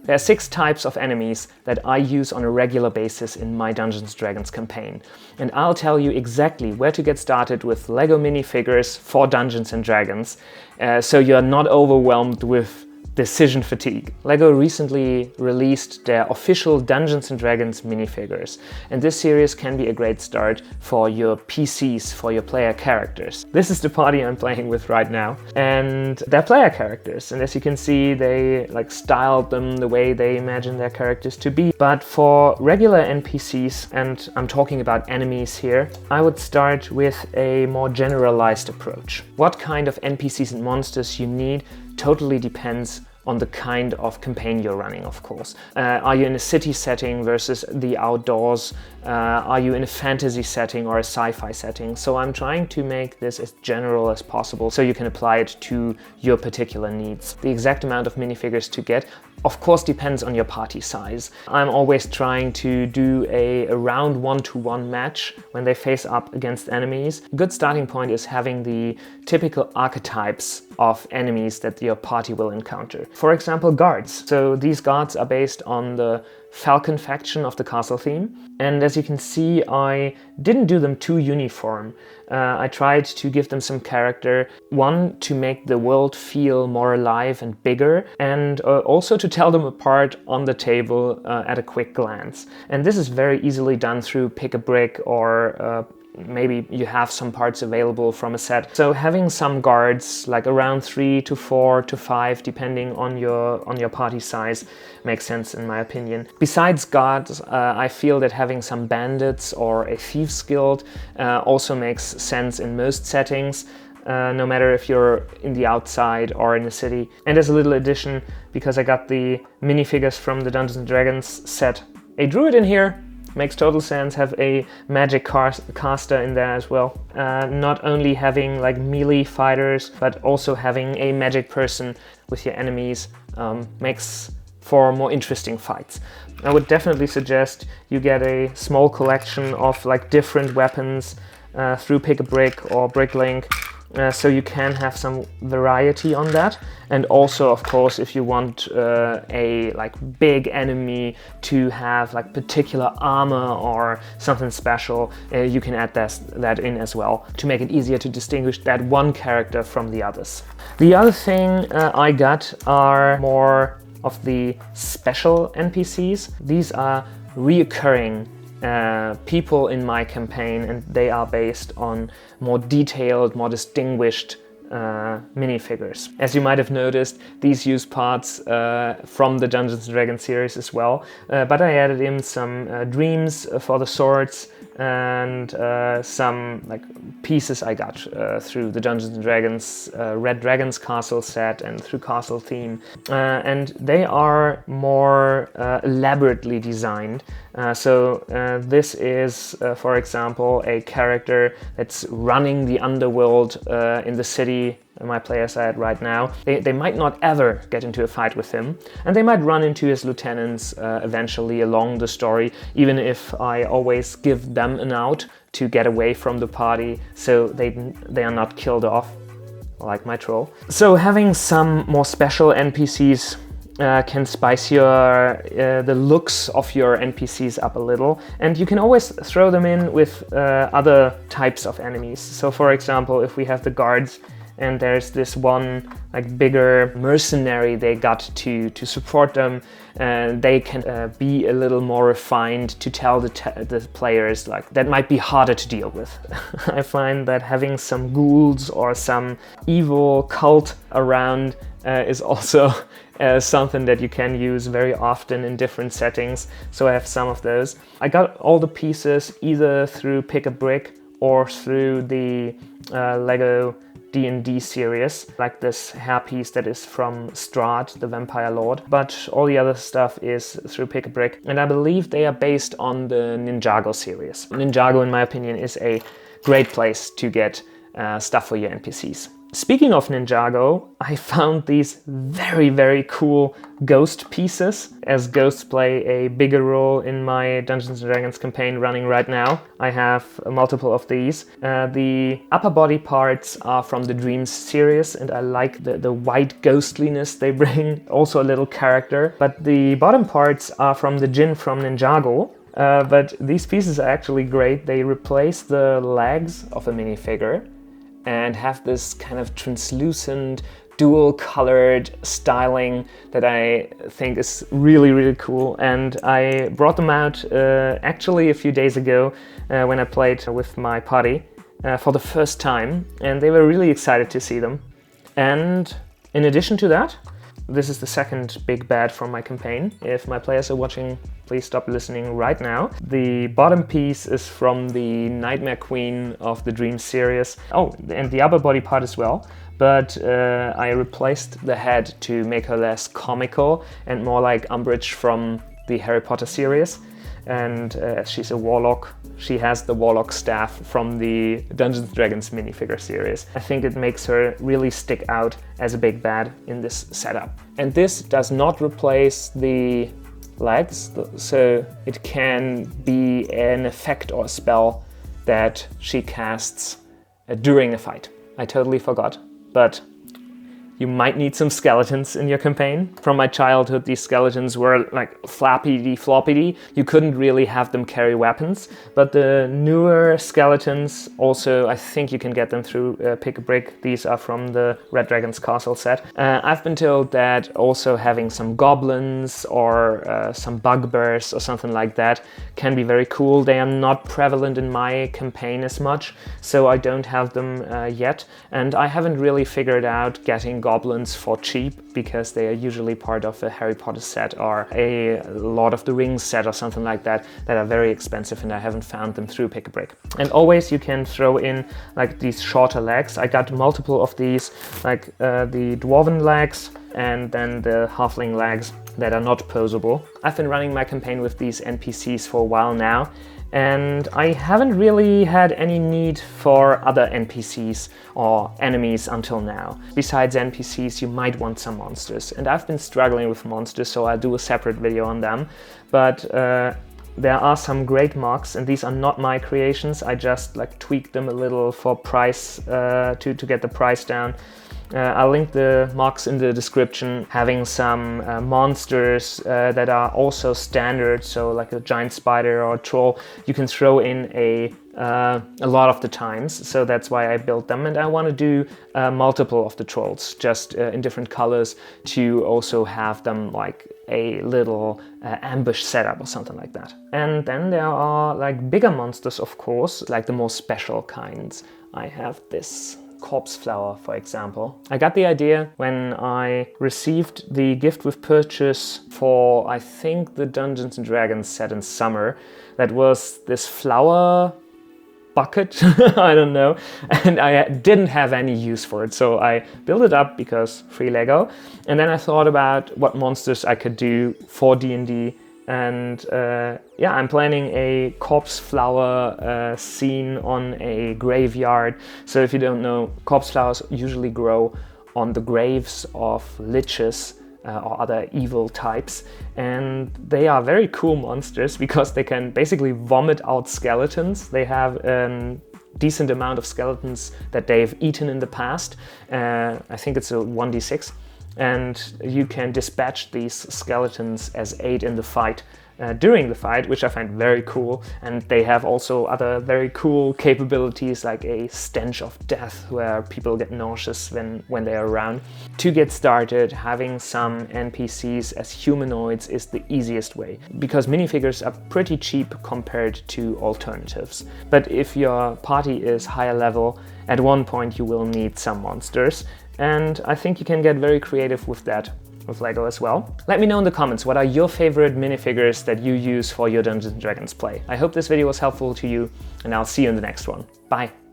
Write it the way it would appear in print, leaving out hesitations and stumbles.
There are 6 types of enemies that I use on a regular basis in my Dungeons & Dragons campaign. And I'll tell you exactly where to get started with LEGO minifigures for Dungeons & Dragons, so you're not overwhelmed with decision fatigue. LEGO recently released their official Dungeons & Dragons minifigures, and this series can be a great start for your PCs, for your player characters. This is the party I'm playing with right now, and they're player characters, and as you can see, they styled them the way they imagine their characters to be. But for regular NPCs, and I'm talking about enemies here, I would start with a more generalized approach. What kind of NPCs and monsters you need totally depends on the kind of campaign you're running, of course. Are you in a city setting versus the outdoors? Are you in a fantasy setting or a sci-fi setting? So I'm trying to make this as general as possible so you can apply it to your particular needs. The exact amount of minifigures to get, of course, depends on your party size. I'm always trying to do a around 1-to-1 match when they face up against enemies. A good starting point is having the typical archetypes of enemies that your party will encounter. For example, guards. So these guards are based on the Falcon faction of the castle theme. And as you can see, I didn't do them too uniform. I tried to give them some character. One, to make the world feel more alive and bigger, and also to tell them apart on the table at a quick glance. And this is very easily done through pick a brick, or maybe you have some parts available from a set. So having some guards, like around 3 to 4 to 5, depending on your party size, makes sense in my opinion. Besides guards, I feel that having some bandits or a thieves guild also makes sense in most settings, no matter if you're in the outside or in the city. And as a little addition, because I got the minifigures from the Dungeons & Dragons set, a druid in here makes total sense. Have a magic caster in there as well. Not only having melee fighters, but also having a magic person with your enemies makes for more interesting fights. I would definitely suggest you get a small collection of different weapons through Pick a Brick or Bricklink, so you can have some variety on that. And also, of course, if you want a big enemy to have particular armor or something special, you can add that in as well to make it easier to distinguish that one character from the others. The other thing I got are more of the special NPCs. These are reoccurring people in my campaign, and they are based on more detailed, more distinguished minifigures. As you might have noticed, these use parts from the Dungeons & Dragons series as well, but I added in some dreams for the swords and some pieces I got through the Dungeons & Dragons Red Dragon's Castle set and through Castle theme, and they are more elaborately designed. So this is, for example, a character that's running the underworld in the city my players are at right now. They might not ever get into a fight with him, and they might run into his lieutenants eventually along the story, even if I always give them an out to get away from the party so they are not killed off, like my troll. So having some more special NPCs can spice the looks of your NPCs up a little, and you can always throw them in with other types of enemies. So for example, if we have the guards and there's this one bigger mercenary they got to support them, they can be a little more refined to tell the players that might be harder to deal with. I find that having some ghouls or some evil cult around is also something that you can use very often in different settings, so I have some of those. I got all the pieces either through Pick a Brick or through the LEGO D&D series, like this hairpiece that is from Strahd, the Vampire Lord, but all the other stuff is through Pick a Brick, and I believe they are based on the Ninjago series. Ninjago, in my opinion, is a great place to get stuff for your NPCs. Speaking of Ninjago, I found these very, very cool ghost pieces, as ghosts play a bigger role in my Dungeons & Dragons campaign running right now. I have multiple of these. The upper body parts are from the Dreams series, and I like the white ghostliness they bring, also a little character. But the bottom parts are from the Djinn from Ninjago. But these pieces are actually great. They replace the legs of a minifigure and have this kind of translucent, dual-colored styling that I think is really, really cool. And I brought them out actually a few days ago when I played with my party for the first time, and they were really excited to see them. And in addition to that, this is the second big bad from my campaign. If my players are watching, please stop listening right now. The bottom piece is from the Nightmare Queen of the Dream series. Oh, and the upper body part as well. But I replaced the head to make her less comical and more like Umbridge from the Harry Potter series. And she's a warlock. She has the warlock staff from the Dungeons & Dragons minifigure series. I think it makes her really stick out as a big bad in this setup. And this does not replace the legs, so it can be an effect or spell that she casts during a fight. I totally forgot, but you might need some skeletons in your campaign. From my childhood, these skeletons were like flappity-floppity. You couldn't really have them carry weapons. But the newer skeletons, also, I think you can get them through Pick a Brick. These are from the Red Dragon's Castle set. I've been told that also having some goblins or some bugbears or something like that can be very cool. They are not prevalent in my campaign as much, so I don't have them yet. And I haven't really figured out getting goblins for cheap, because they are usually part of a Harry Potter set or a Lord of the Rings set or something like that are very expensive, and I haven't found them through Pick a Brick. And always you can throw in like these shorter legs. I got multiple of these, like the dwarven legs and then the halfling legs that are not posable. I've been running my campaign with these NPCs for a while now, and I haven't really had any need for other NPCs or enemies until now. Besides NPCs, you might want some monsters, and I've been struggling with monsters, so I'll do a separate video on them. But there are some great MOCs, and these are not my creations. I just like tweaked them a little for price to get the price down. I'll link the MOCs in the description, having some monsters that are also standard, so like a giant spider or a troll you can throw in a lot of the times, so that's why I built them. And I want to do multiple of the trolls, just in different colors, to also have them like a little ambush setup or something like that. And then there are like bigger monsters, of course, like the more special kinds. I have this corpse flower, for example. I got the idea when I received the gift with purchase for, I think, the Dungeons & Dragons set in summer. That was this flower bucket, I don't know, and I didn't have any use for it, so I built it up because free Lego, and then I thought about what monsters I could do for D&D. And yeah, I'm planning a corpse flower scene on a graveyard. So if you don't know, corpse flowers usually grow on the graves of liches or other evil types. And they are very cool monsters because they can basically vomit out skeletons. They have a decent amount of skeletons that they've eaten in the past. I think it's a 1d6. And you can dispatch these skeletons as aid in the fight during the fight, which I find very cool. And they have also other very cool capabilities, like a stench of death, where people get nauseous when they are around. To get started, having some NPCs as humanoids is the easiest way, because minifigures are pretty cheap compared to alternatives. But if your party is higher level, at one point you will need some monsters. And I think you can get very creative with that, with Lego as well. Let me know in the comments, what are your favorite minifigures that you use for your Dungeons & Dragons play? I hope this video was helpful to you, and I'll see you in the next one. Bye!